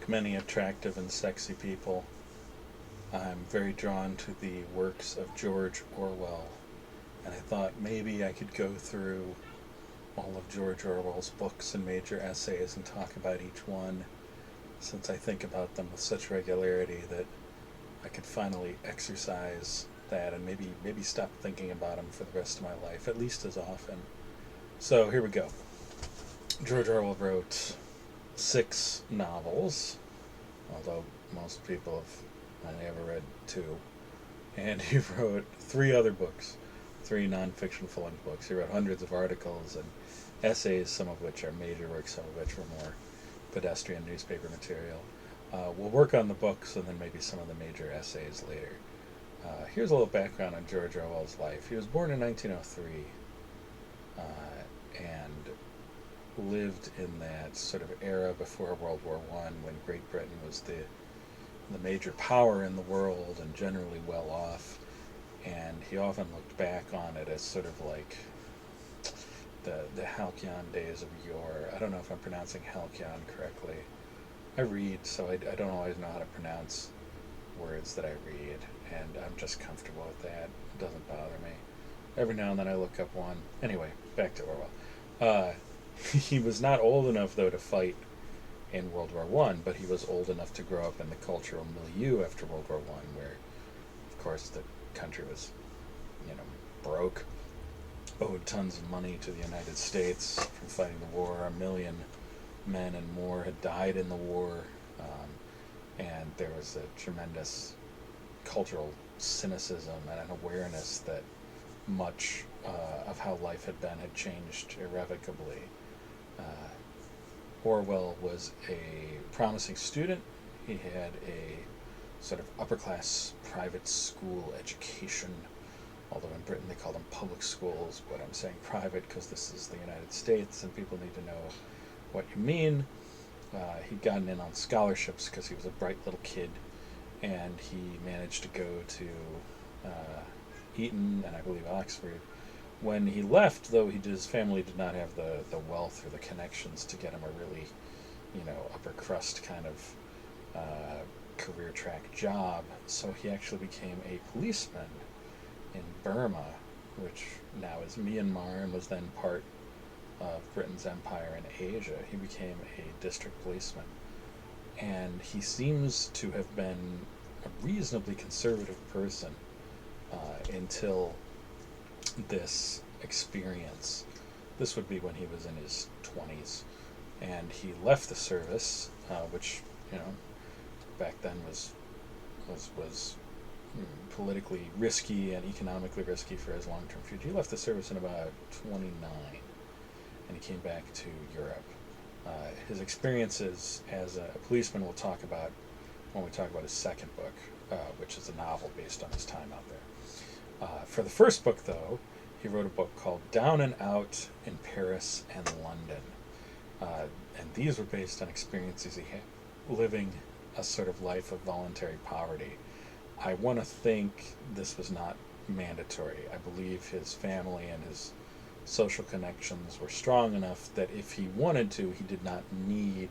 Like many attractive and sexy people, I'm very drawn to the works of George Orwell, and I thought maybe I could go through all of George Orwell's books and major essays and talk about each one, since I think about them with such regularity that I could finally exercise that and maybe stop thinking about them for the rest of my life, at least as often. So here we go. George Orwell wrote 6 novels, although most people have only ever read 2. And he wrote 3 other books, 3 nonfiction full-length books. He wrote hundreds of articles and essays, some of which are major works, some of which were more pedestrian newspaper material. We'll work on the books and then maybe some of the major essays later. Here's a little background on George Orwell's life. He was born in 1903 and lived in that sort of era before World War One, when Great Britain was the major power in the world and generally well off. And he often looked back on it as sort of like the Halcyon days of yore. I don't know if I'm pronouncing Halcyon correctly. I read, so I don't always know how to pronounce words that I read, and I'm just comfortable with that. It doesn't bother me. Every now and then I look up one. Anyway, back to Orwell. He was not old enough, though, to fight in World War One, but he was old enough to grow up in the cultural milieu after World War One, where, of course, the country was, broke, owed tons of money to the United States from fighting the war. 1 million men and more had died in the war, and there was a tremendous cultural cynicism and an awareness that much of how life had changed irrevocably. Uh, Orwell was a promising student. He had a sort of upper class private school education, although in Britain they call them public schools, but I'm saying private because this is the United States and people need to know what you mean. He'd gotten in on scholarships because he was a bright little kid, and he managed to go to Eton and I believe Oxford. When he left, though, his family did not have the wealth or the connections to get him a really, upper crust kind of career track job. So he actually became a policeman in Burma, which now is Myanmar and was then part of Britain's empire in Asia. He became a district policeman. And he seems to have been a reasonably conservative person until this experience. This would be when he was in his 20s. And he left the service, which, back then was politically risky and economically risky for his long-term future. He left the service in about 29, and he came back to Europe. His experiences as a policeman we'll talk about when we talk about his second book, which is a novel based on his time out there. For the first book, though, he wrote a book called Down and Out in Paris and London. And these were based on experiences he had living a sort of life of voluntary poverty. I want to think this was not mandatory. I believe his family and his social connections were strong enough that if he wanted to, he did not need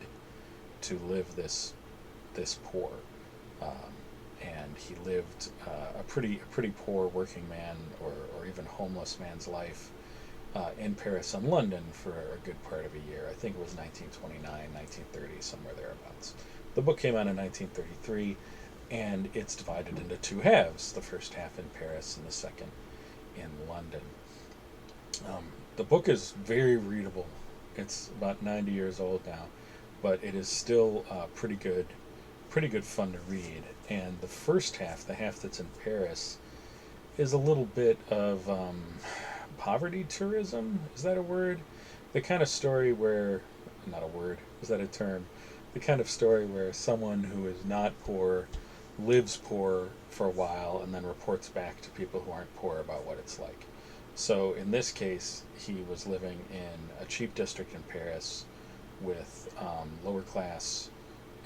to live this poor. And he lived a pretty poor working man or even homeless man's life in Paris and London for a good part of a year. I think it was 1929, 1930, somewhere thereabouts. The book came out in 1933, and it's divided into 2 halves, the first half in Paris and the second in London. The book is very readable. It's about 90 years old now, but it is still pretty good fun to read. And the first half, the half that's in Paris, is a little bit of poverty tourism. Is that a word? The kind of story where, not a word, is that a term? The kind of story where someone who is not poor lives poor for a while and then reports back to people who aren't poor about what it's like. So in this case, he was living in a cheap district in Paris with lower class,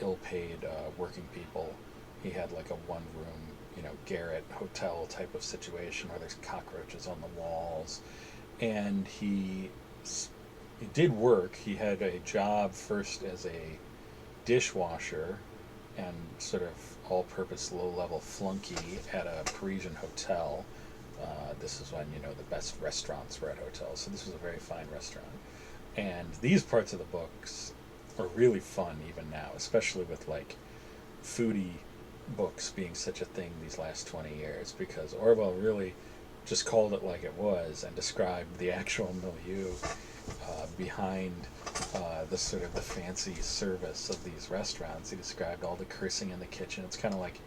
ill-paid working people. He had like a one-room, garret hotel type of situation where there's cockroaches on the walls. And he did work. He had a job first as a dishwasher and sort of all-purpose low-level flunky at a Parisian hotel. This is when, the best restaurants were at hotels, so this was a very fine restaurant. And these parts of the books are really fun even now, especially with like foodie books being such a thing these last 20 years, because Orwell really just called it like it was and described the actual milieu behind the sort of the fancy service of these restaurants. He described all the cursing in the kitchen. It's kind of like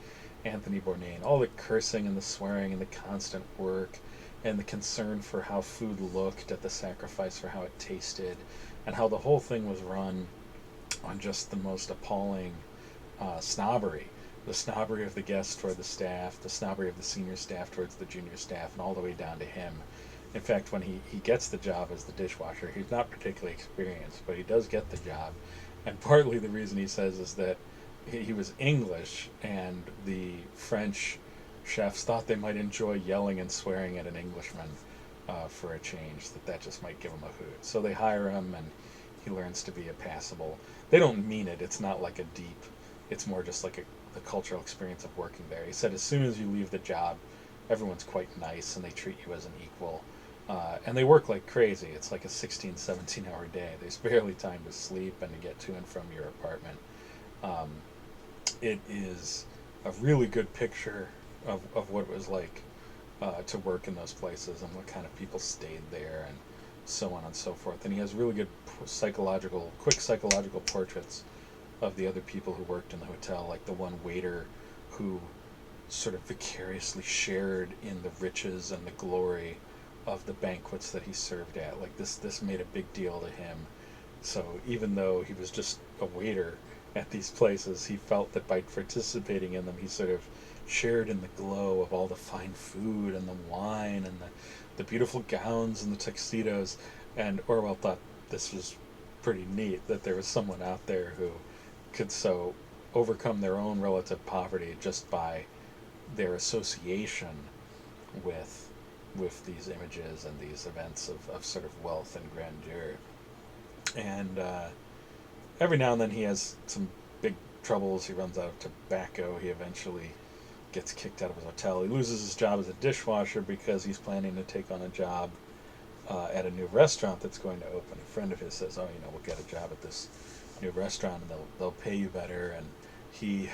Anthony Bourdain, all the cursing and the swearing and the constant work and the concern for how food looked at the sacrifice for how it tasted, and how the whole thing was run on just the most appalling snobbery. The snobbery of the guests toward the staff, the snobbery of the senior staff towards the junior staff, and all the way down to him. In fact, when he gets the job as the dishwasher, he's not particularly experienced, but he does get the job. And partly the reason he says is that he was English, and the French chefs thought they might enjoy yelling and swearing at an Englishman for a change, that just might give him a hoot. So they hire him, and he learns to be a passable. They don't mean it. It's not like a deep. It's more just like the cultural experience of working there. He said as soon as you leave the job, everyone's quite nice, and they treat you as an equal. And they work like crazy. It's like a 16, 17-hour day. There's barely time to sleep and to get to and from your apartment. It is a really good picture of what it was like to work in those places and what kind of people stayed there and so on and so forth. And he has really good quick psychological portraits of the other people who worked in the hotel, like the one waiter who sort of vicariously shared in the riches and the glory of the banquets that he served at. Like this made a big deal to him. So even though he was just a waiter at these places, he felt that by participating in them, he sort of shared in the glow of all the fine food and the wine and the beautiful gowns and the tuxedos. And Orwell thought this was pretty neat, that there was someone out there who could so overcome their own relative poverty just by their association with these images and these events of sort of wealth and grandeur. And every now and then he has some big troubles. He runs out of tobacco. He eventually gets kicked out of his hotel. He loses his job as a dishwasher because he's planning to take on a job at a new restaurant that's going to open. A friend of his says, "Oh, we'll get a job at this new restaurant and they'll pay you better." And he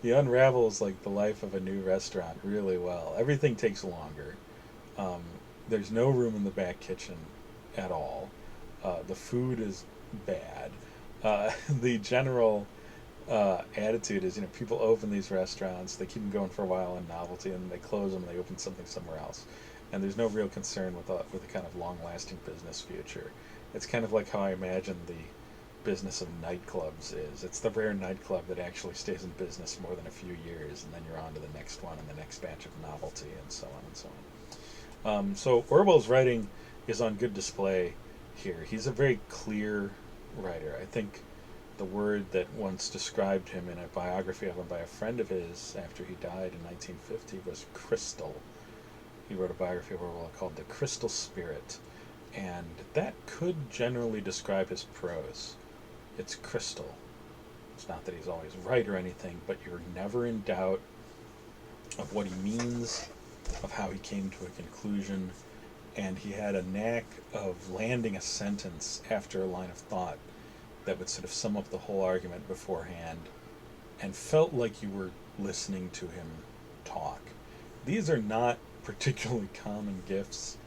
he unravels like the life of a new restaurant really well. Everything takes longer. There's no room in the back kitchen at all. The food is bad. The general attitude is, people open these restaurants, they keep them going for a while in novelty, and then they close them and they open something somewhere else. And there's no real concern with a kind of long-lasting business future. It's kind of like how I imagine the business of nightclubs is. It's the rare nightclub that actually stays in business more than a few years, and then you're on to the next one and the next batch of novelty, and so on and so on. So Orwell's writing is on good display here. He's a very clear writer. I think the word that once described him in a biography of him by a friend of his after he died in 1950 was crystal. He wrote a biography of Orwell called The Crystal Spirit, and that could generally describe his prose. It's crystal. It's not that he's always right or anything, but you're never in doubt of what he means, of how he came to a conclusion, and he had a knack of landing a sentence after a line of thought that would sort of sum up the whole argument beforehand and felt like you were listening to him talk. These are not particularly common gifts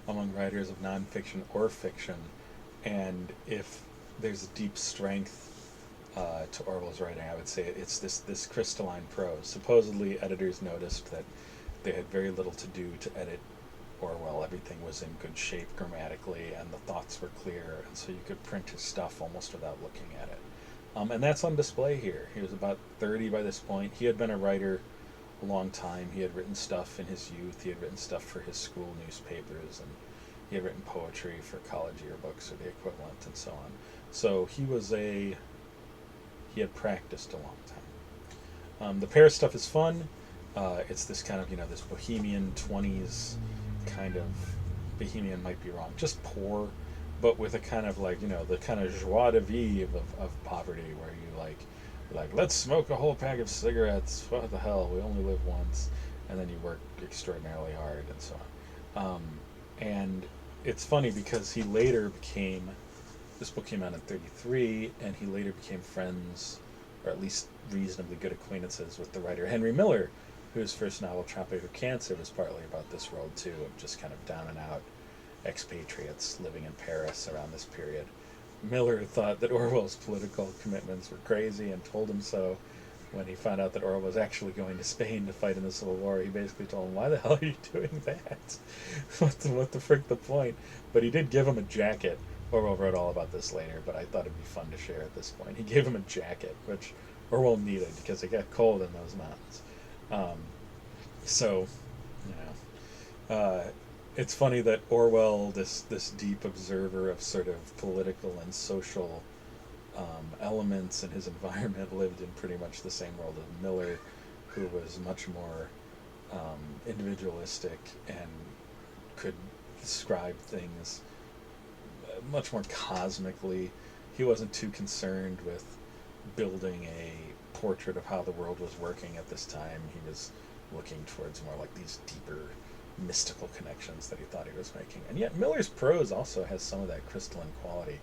among writers of nonfiction or fiction, and if there's a deep strength to Orwell's writing, I would say it's this crystalline prose. Supposedly editors noticed that they had very little to do to edit Orwell. Everything was in good shape grammatically, and the thoughts were clear, and so you could print his stuff almost without looking at it. And that's on display here. He was about 30 by this point. He had been a writer a long time. He had written stuff in his youth. He had written stuff for his school newspapers, and he had written poetry for college yearbooks or the equivalent, and so on. So he had practiced a long time. The Paris stuff is fun. It's this kind of, this bohemian 20s kind of, bohemian might be wrong, just poor but with a kind of like, the kind of joie de vivre of poverty, where like, let's smoke a whole pack of cigarettes. What the hell? We only live once, and then you work extraordinarily hard and so on. And it's funny because he later became. This book came out in '33, and he later became friends, or at least reasonably good acquaintances, with the writer Henry Miller, whose first novel, Tropic of Cancer, was partly about this world too, of just kind of down and out expatriates living in Paris around this period. Miller thought that Orwell's political commitments were crazy and told him so. When he found out that Orwell was actually going to Spain to fight in the Civil War, he basically told him, "Why the hell are you doing that? What the frick the point?" But he did give him a jacket. Orwell wrote all about this later, but I thought it'd be fun to share at this point. He gave him a jacket, which Orwell needed because it got cold in those mountains. Um, so, you it's funny that Orwell, this deep observer of sort of political and social elements in his environment, lived in pretty much the same world as Miller, who was much more individualistic and could describe things much more cosmically. He wasn't too concerned with building a portrait of how the world was working at this time. He was looking towards more like these deeper mystical connections that he thought he was making. And yet Miller's prose also has some of that crystalline quality.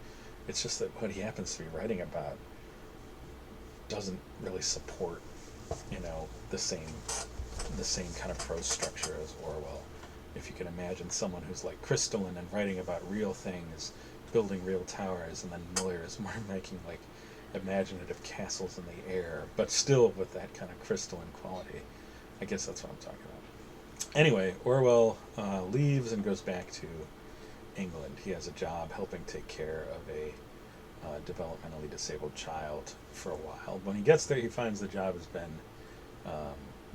It's just that what he happens to be writing about doesn't really support, the same kind of prose structure as Orwell. If you can imagine someone who's like crystalline and writing about real things, building real towers, and then Miller is more making like imaginative castles in the air, but still with that kind of crystalline quality. I guess that's what I'm talking about. Anyway, Orwell leaves and goes back to England. He has a job helping take care of a developmentally disabled child for a while. When he gets there, he finds the job has been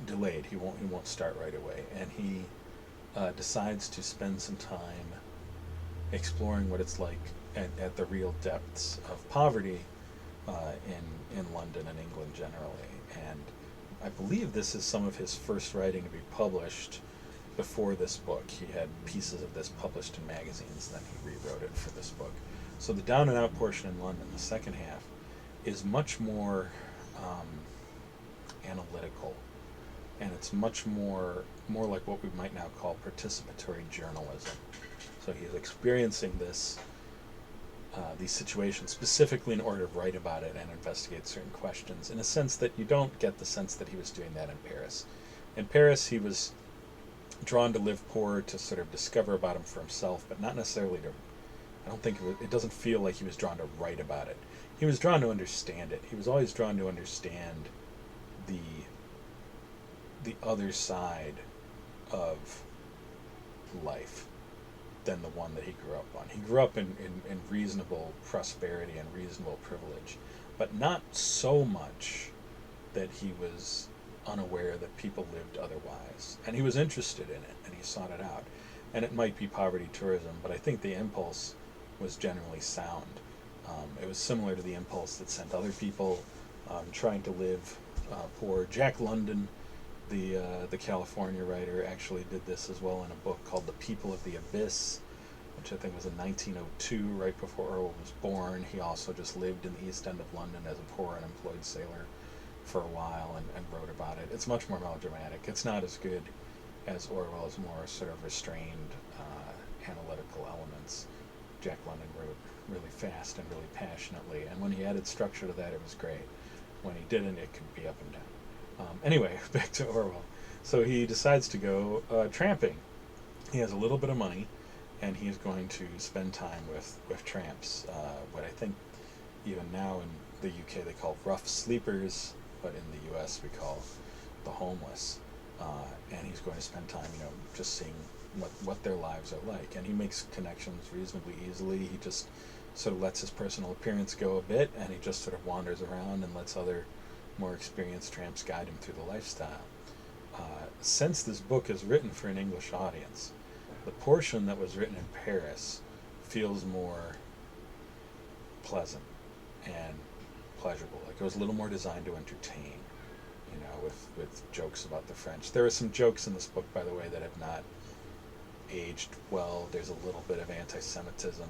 delayed. He won't start right away, and he decides to spend some time exploring what it's like at the real depths of poverty in London and England generally. And I believe this is some of his first writing to be published before this book. He had pieces of this published in magazines, then he rewrote it for this book. So the down and out portion in London, the second half, is much more analytical, and it's much more like what we might now call participatory journalism. So he's experiencing these situations specifically in order to write about it and investigate certain questions, in a sense that you don't get the sense that he was doing that in Paris. In Paris, he was drawn to live poor, to sort of discover about him for himself, but not necessarily to. I don't think it doesn't feel like he was drawn to write about it. He was drawn to understand it. He was always drawn to understand the other side of life than the one that he grew up on. He grew up in reasonable prosperity and reasonable privilege, but not so much that he was unaware that people lived otherwise. And he was interested in it, and he sought it out. And it might be poverty tourism, but I think the impulse was generally sound. It was similar to the impulse that sent other people trying to live poor. Jack London, the California writer, actually did this as well in a book called The People of the Abyss, which I think was in 1902, right before Orwell was born. He also just lived in the East End of London as a poor unemployed sailor for a while and wrote about it. It's much more melodramatic. It's not as good as Orwell's more sort of restrained analytical elements. Jack London wrote really fast and really passionately, and when he added structure to that, it was great. When he didn't, it could be up and down. Anyway, back to Orwell. So he decides to go tramping. He has a little bit of money, and he's going to spend time with tramps, what I think even now in the UK they call rough sleepers, but in the US we call the homeless. And he's going to spend time, just seeing what their lives are like. And he makes connections reasonably easily. He just sort of lets his personal appearance go a bit, and he just sort of wanders around and lets other more experienced tramps guide him through the lifestyle. Since this book is written for an English audience, the portion that was written in Paris feels more pleasant and pleasurable. Like it was a little more designed to entertain, with jokes about the French. There are some jokes in this book, by the way, that have not aged well. There's a little bit of anti-Semitism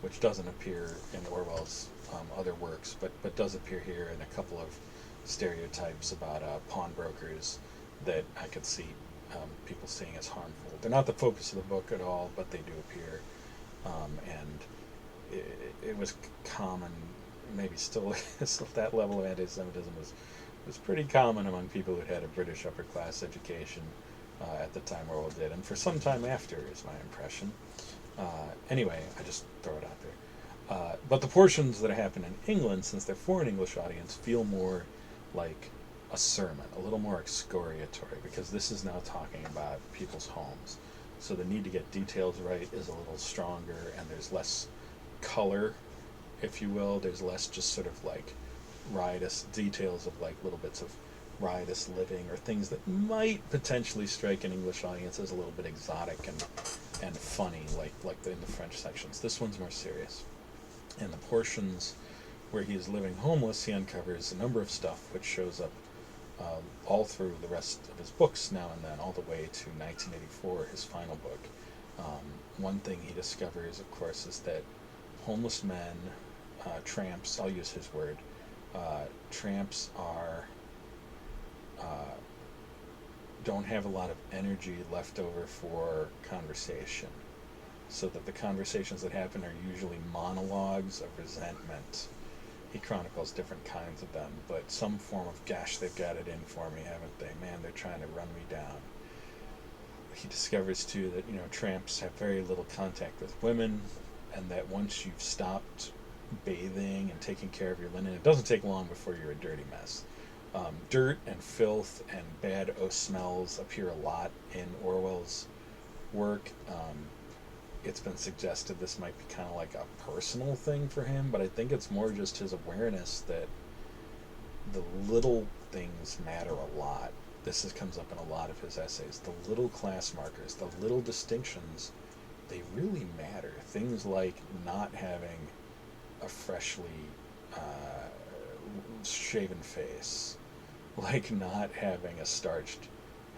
which doesn't appear in Orwell's other works, but does appear here in a couple of stereotypes about pawnbrokers that I could see people seeing as harmful. They're not the focus of the book at all, but they do appear, and it was common, maybe still still that level of anti-Semitism was pretty common among people who had a British upper class education at the time Orwell did, and for some time after is my impression. Anyway, I just throw it out there. But the portions that happen in England, since they're for an English audience, feel more like a sermon, a little more excoriatory, because this is now talking about people's homes. So the need to get details right is a little stronger, and there's less color, if you will. There's less just sort of like riotous details of like little bits of riotous living or things that might potentially strike an English audience as a little bit exotic and funny, like in the French sections. This one's more serious. And the portions where he is living homeless, he uncovers a number of stuff which shows up all through the rest of his books now and then, all the way to 1984, his final book. One thing he discovers, of course, is that homeless men, tramps, I'll use his word, tramps don't have a lot of energy left over for conversation, so that the conversations that happen are usually monologues of resentment. He chronicles different kinds of them, but some form of, gosh, they've got it in for me, haven't they? Man, they're trying to run me down. He discovers, too, that, tramps have very little contact with women, and that once you've stopped bathing and taking care of your linen, it doesn't take long before you're a dirty mess. Dirt and filth and bad smells appear a lot in Orwell's work. It's been suggested this might be kind of like a personal thing for him, but I think it's more just his awareness that the little things matter a lot. Comes up in a lot of his essays. The little class markers, the little distinctions, they really matter. Things like not having a freshly shaven face, like not having a starched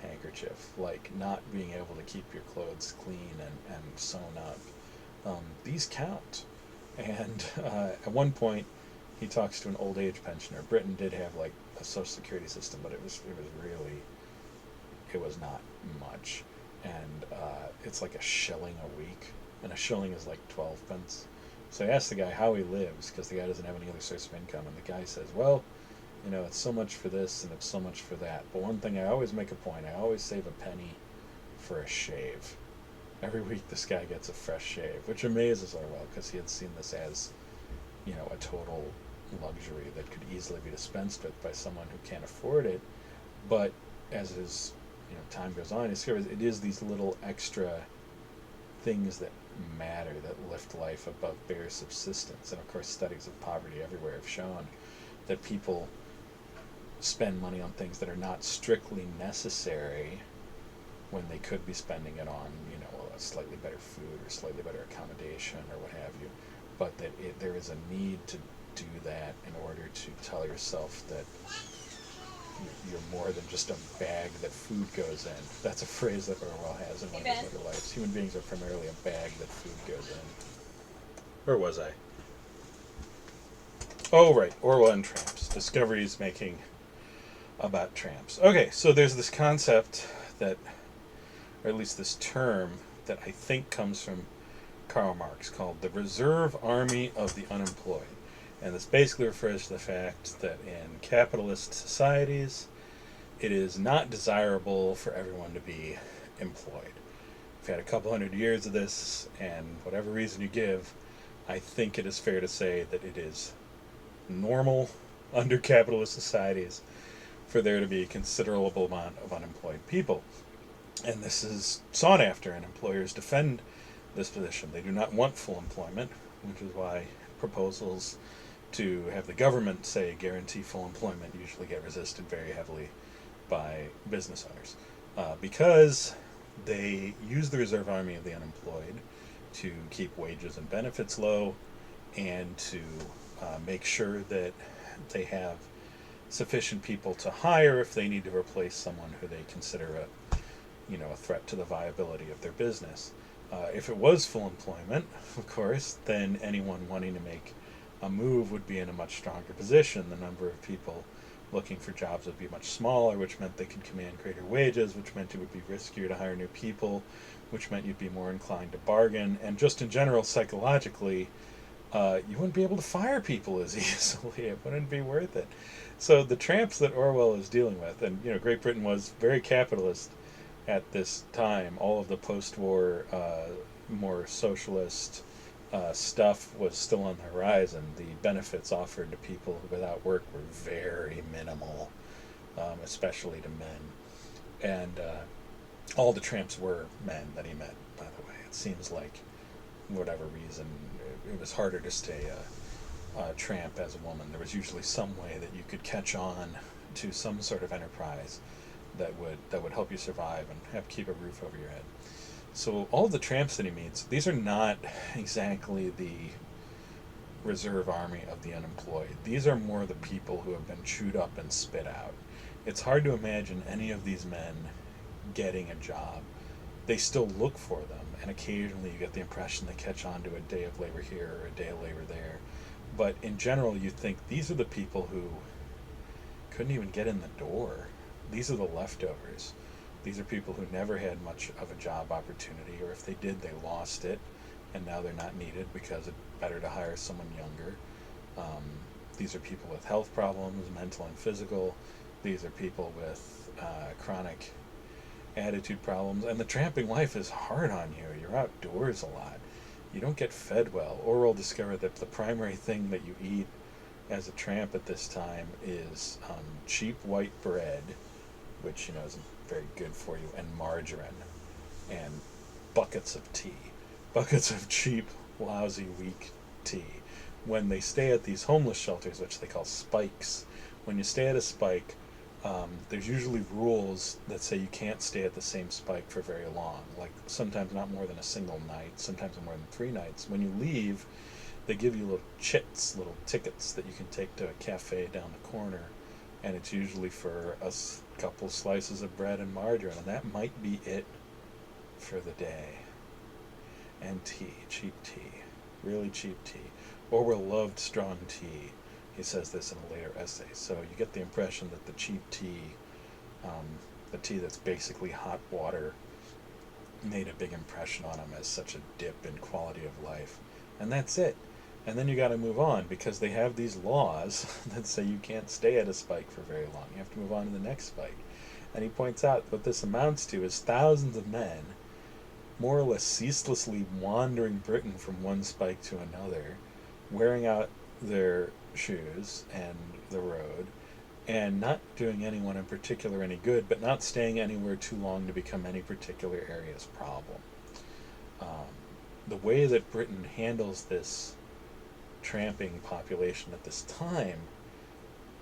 handkerchief, like not being able to keep your clothes clean and sewn up. These count. And at one point, he talks to an old age pensioner. Britain did have like a social security system, but it was not much. And it's like a shilling a week, and a shilling is like 12 pence. So I asked the guy how he lives, because the guy doesn't have any other source of income, and the guy says, well, it's so much for this and it's so much for that. But one thing I always make a point, I always save a penny for a shave. Every week this guy gets a fresh shave, which amazes Orwell, because he had seen this as, a total luxury that could easily be dispensed with by someone who can't afford it. But as his time goes on, he discovers it is these little extra things that matter, that lift life above bare subsistence. And of course, studies of poverty everywhere have shown that people spend money on things that are not strictly necessary when they could be spending it on, a slightly better food or slightly better accommodation or what have you. But that there is a need to do that in order to tell yourself that you're more than just a bag that food goes in. That's a phrase that Orwell has in one of his other lives. Human beings are primarily a bag that food goes in. Where was I? Oh, right. Orwell and tramps. Discoveries making about tramps. Okay, so there's this concept that, or at least this term, that I think comes from Karl Marx, called the Reserve Army of the Unemployed. And this basically refers to the fact that in capitalist societies, it is not desirable for everyone to be employed. We've had a couple hundred years of this, and whatever reason you give, I think it is fair to say that it is normal under capitalist societies for there to be a considerable amount of unemployed people. And this is sought after, and employers defend this position. They do not want full employment, which is why proposals to have the government, say, guarantee full employment usually get resisted very heavily by business owners, because they use the reserve army of the unemployed to keep wages and benefits low, and to make sure that they have sufficient people to hire if they need to replace someone who they consider a threat to the viability of their business. If it was full employment, of course, then anyone wanting to make a move would be in a much stronger position. The number of people looking for jobs would be much smaller, which meant they could command greater wages, which meant it would be riskier to hire new people, which meant you'd be more inclined to bargain. And just in general, psychologically, you wouldn't be able to fire people as easily. It wouldn't be worth it. So the tramps that Orwell is dealing with, and Great Britain was very capitalist at this time. All of the post-war, more socialist stuff was still on the horizon. The benefits offered to people without work were very minimal, especially to men. And all the tramps were men that he met, by the way. It seems like, whatever reason, it was harder to stay a tramp as a woman. There was usually some way that you could catch on to some sort of enterprise that would help you survive and have keep a roof over your head. So all of the tramps that he meets, these are not exactly the reserve army of the unemployed. These are more the people who have been chewed up and spit out. It's hard to imagine any of these men getting a job. They still look for them, and occasionally you get the impression they catch on to a day of labor here or a day of labor there. But in general, you think these are the people who couldn't even get in the door. These are the leftovers. These are people who never had much of a job opportunity, or if they did, they lost it, and now they're not needed because it's better to hire someone younger. These are people with health problems, mental and physical. These are people with chronic attitude problems. And the tramping life is hard on you. You're outdoors a lot. You don't get fed well. Orwell discovered that the primary thing that you eat as a tramp at this time is cheap white bread, which isn't very good for you, and margarine, and buckets of tea, buckets of cheap, lousy, weak tea. When they stay at these homeless shelters, which they call spikes, when you stay at a spike, there's usually rules that say you can't stay at the same spike for very long, like sometimes not more than a single night, sometimes more than 3 nights. When you leave, they give you little chits, little tickets that you can take to a cafe down the corner, and it's usually for a couple slices of bread and margarine, and that might be it for the day. And tea, cheap tea, really cheap tea. Orwell loved strong tea. He says this in a later essay. So you get the impression that the cheap tea, the tea that's basically hot water, made a big impression on him as such a dip in quality of life. And that's it. And then you got to move on because they have these laws that say you can't stay at a spike for very long. You have to move on to the next spike. And he points out what this amounts to is thousands of men more or less ceaselessly wandering Britain from one spike to another, wearing out their shoes and the road, and not doing anyone in particular any good, but not staying anywhere too long to become any particular area's problem. The way that Britain handles this tramping population at this time,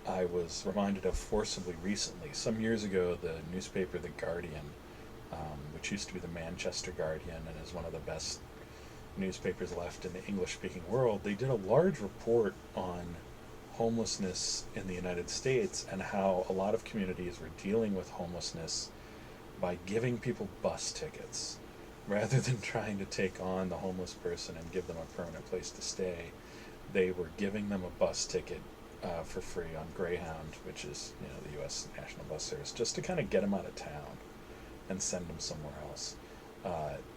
I was reminded of forcibly recently. Some years ago, the newspaper The Guardian, which used to be the Manchester Guardian and is one of the best newspapers left in the English-speaking world, they did a large report on homelessness in the United States and how a lot of communities were dealing with homelessness by giving people bus tickets. Rather than trying to take on the homeless person and give them a permanent place to stay, they were giving them a bus ticket for free on Greyhound, which is the U.S. National Bus Service, just to kind of get them out of town and send them somewhere else.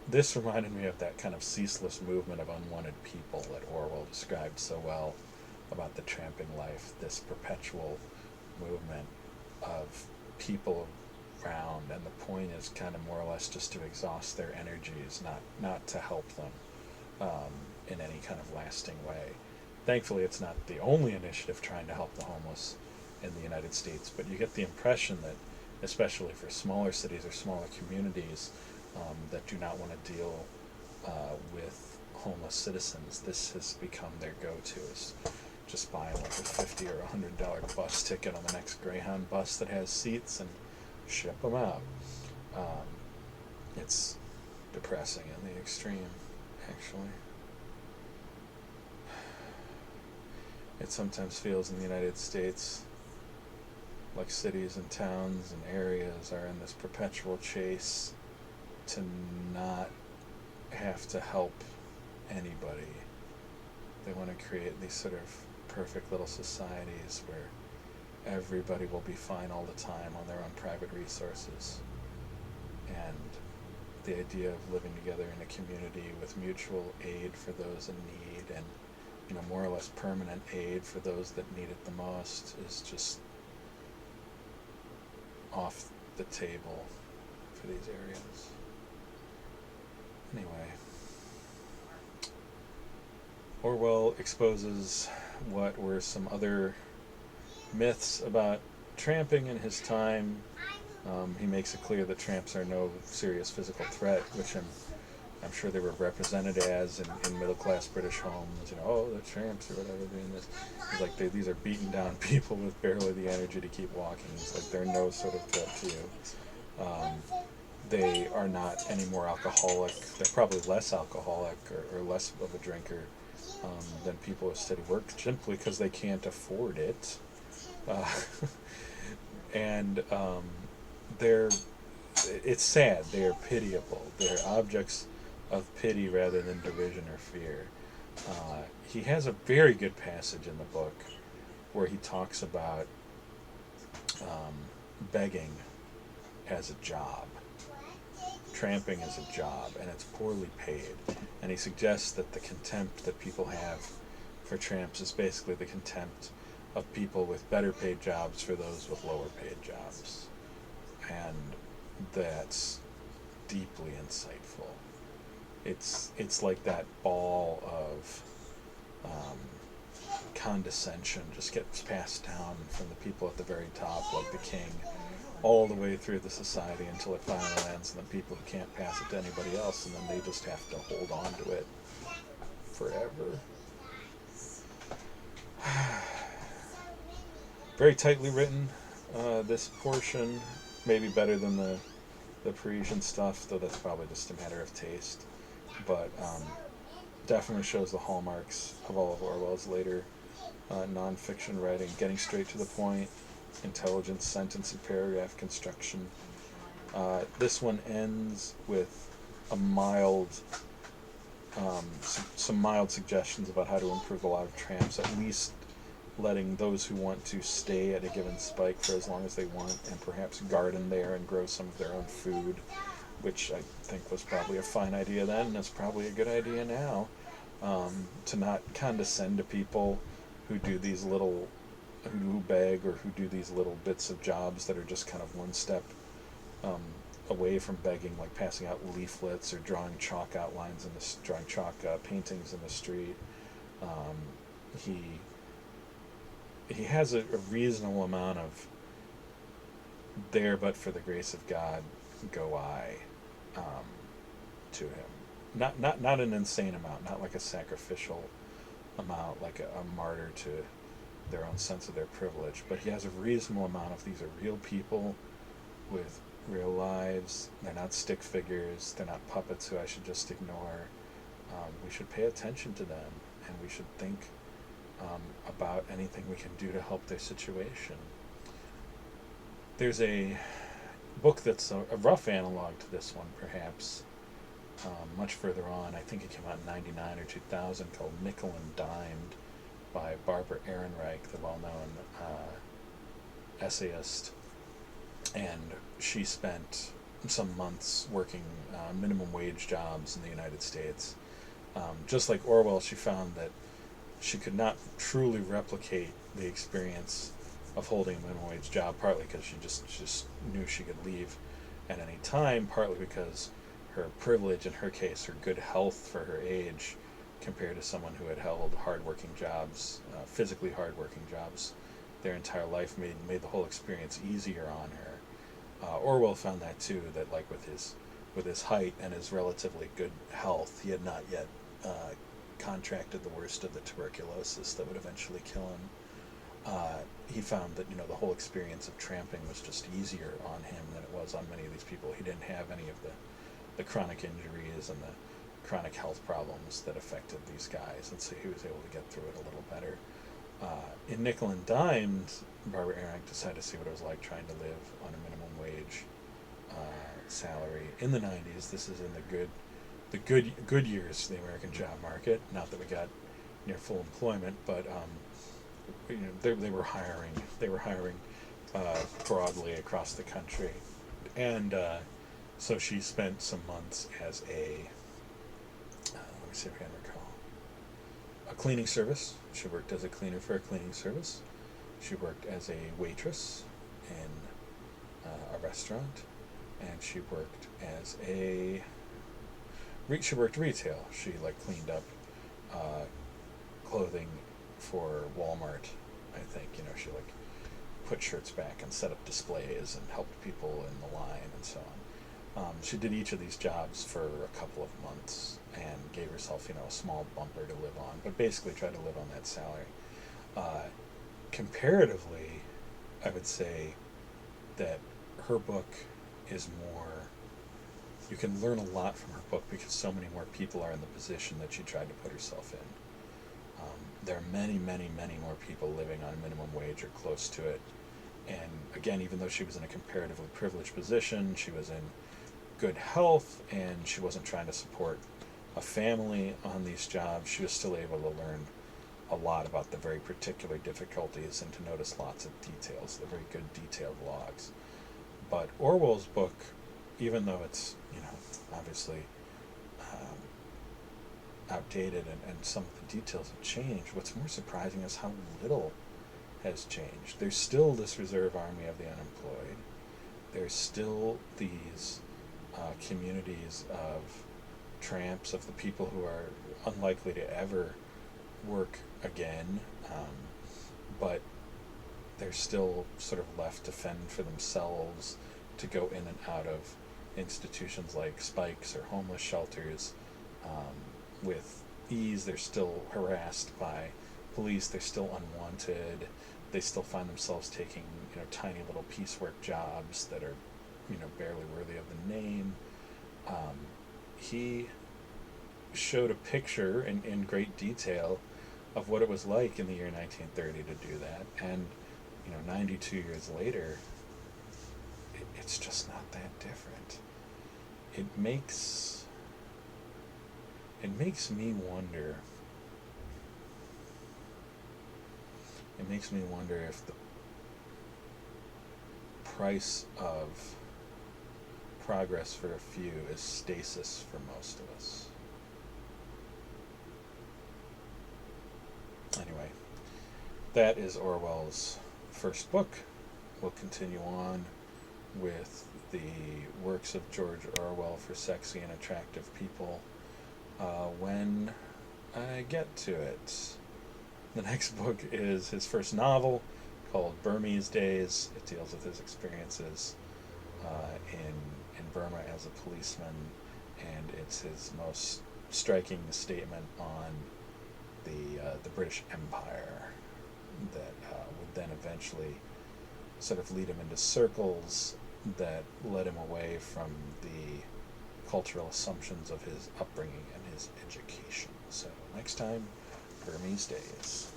This reminded me of that kind of ceaseless movement of unwanted people that Orwell described so well about the tramping life, this perpetual movement of people around, and the point is kind of more or less just to exhaust their energies, not to help them in any kind of lasting way. Thankfully, it's not the only initiative trying to help the homeless in the United States, but you get the impression that, especially for smaller cities or smaller communities that do not want to deal with homeless citizens, this has become their go-to, is just buying like a $50 or $100 bus ticket on the next Greyhound bus that has seats and ship them out. It's depressing in the extreme, actually. It sometimes feels in the United States like cities and towns and areas are in this perpetual chase to not have to help anybody. They want to create these sort of perfect little societies where everybody will be fine all the time on their own private resources. And the idea of living together in a community with mutual aid for those in need, and more or less permanent aid for those that need it the most, is just off the table for these areas. Anyway, Orwell exposes what were some other myths about tramping in his time. He makes it clear that tramps are no serious physical threat, which I'm sure they were represented as in middle class British homes. Oh, the tramps or whatever doing this. It's like these are beaten down people with barely the energy to keep walking. It's like they're no sort of threat to you. They are not any more alcoholic. They're probably less alcoholic or less of a drinker than people with steady work, simply because they can't afford it. Uh, and they're it's sad. They are pitiable. They're objects of pity rather than derision or fear. He has a very good passage in the book where he talks about um, begging as a job. Tramping is a job, and it's poorly paid. And he suggests that the contempt that people have for tramps is basically the contempt of people with better paid jobs for those with lower paid jobs. And that's deeply insightful. It's like that ball of condescension just gets passed down from the people at the very top, like the king, all the way through the society until it finally lands on the people who can't pass it to anybody else, and then they just have to hold on to it forever. Very tightly written, this portion, maybe better than the Parisian stuff, though that's probably just a matter of taste. But definitely shows the hallmarks of all of Orwell's later nonfiction writing: getting straight to the point, intelligent sentence and paragraph construction. This one ends with a mild, some mild suggestions about how to improve the lot of tramps, at least letting those who want to stay at a given spike for as long as they want, and perhaps garden there and grow some of their own food, which I think was probably a fine idea then, and it's probably a good idea now. To not condescend to people who do these little, who beg or who do these little bits of jobs that are just kind of one step um, away from begging, like passing out leaflets or drawing chalk outlines in drawing chalk paintings in the street. Um, he has a reasonable amount of "there but for the grace of God go I" um, to him. Not an insane amount, not like a sacrificial amount, like a martyr to their own sense of their privilege, but he has a reasonable amount of these are real people with real lives. They're not stick figures. They're not puppets who I should just ignore. We should pay attention to them, and we should think about anything we can do to help their situation. There's a book that's a rough analog to this one, perhaps, much further on. I think it came out in 99 or 2000, called Nickel and Dimed by Barbara Ehrenreich, the well-known essayist. And she spent some months working minimum wage jobs in the United States. Just like Orwell, she found that she could not truly replicate the experience of holding a minimum wage job, partly because she just knew she could leave at any time, partly because her privilege, in her case, her good health for her age, compared to someone who had held hardworking jobs, physically hardworking jobs, their entire life, made the whole experience easier on her. Orwell found that too, that like with his height and his relatively good health, he had not yet contracted the worst of the tuberculosis that would eventually kill him. He found that the whole experience of tramping was just easier on him than it was on many of these people. He didn't have any of the chronic injuries and the chronic health problems that affected these guys, and so he was able to get through it a little better. In Nickel and Dimed, Barbara Ehrenreich decided to see what it was like trying to live on a minimum wage salary in the 90s. This is in the good the good years of the American job market. Not that we got near full employment, but they were hiring. They were hiring broadly across the country, and so she spent some months as let me see if I can recall, a cleaning service. She worked as a cleaner for a cleaning service. She worked as a waitress in a restaurant, and she worked as she worked retail. She like cleaned up uh, clothing for Walmart. I think she like put shirts back and set up displays and helped people in the line and so on. She did each of these jobs for a couple of months and gave herself a small bumper to live on, but basically tried to live on that salary. Uh, Comparatively, I would say that her book is more. You can learn a lot from her book because so many more people are in the position that she tried to put herself in. There are many, many, many more people living on minimum wage or close to it. And again, even though she was in a comparatively privileged position, she was in good health and she wasn't trying to support a family on these jobs, she was still able to learn a lot about the very particular difficulties and to notice lots of details, the very good detailed logs. But Orwell's book, even though it's, obviously outdated and some of the details have changed, what's more surprising is how little has changed. There's still this reserve army of the unemployed. There's still these communities of tramps, of the people who are unlikely to ever work again, but they're still sort of left to fend for themselves, to go in and out of institutions like spikes or homeless shelters with ease. They're still harassed by police. They're still unwanted. They still find themselves taking tiny little piecework jobs that are barely worthy of the name. He showed a picture in great detail of what it was like in the year 1930 to do that, and 92 years later, it's just not that different. It makes me wonder. It makes me wonder if the price of progress for a few is stasis for most of us. Anyway, that is Orwell's first book. We'll continue on with the works of George Orwell for sexy and attractive people when I get to it. The next book is his first novel called Burmese Days. It deals with his experiences in Burma as a policeman, and it's his most striking statement on the British Empire that would then eventually sort of lead him into circles that led him away from the cultural assumptions of his upbringing and his education. So next time, Burmese Days.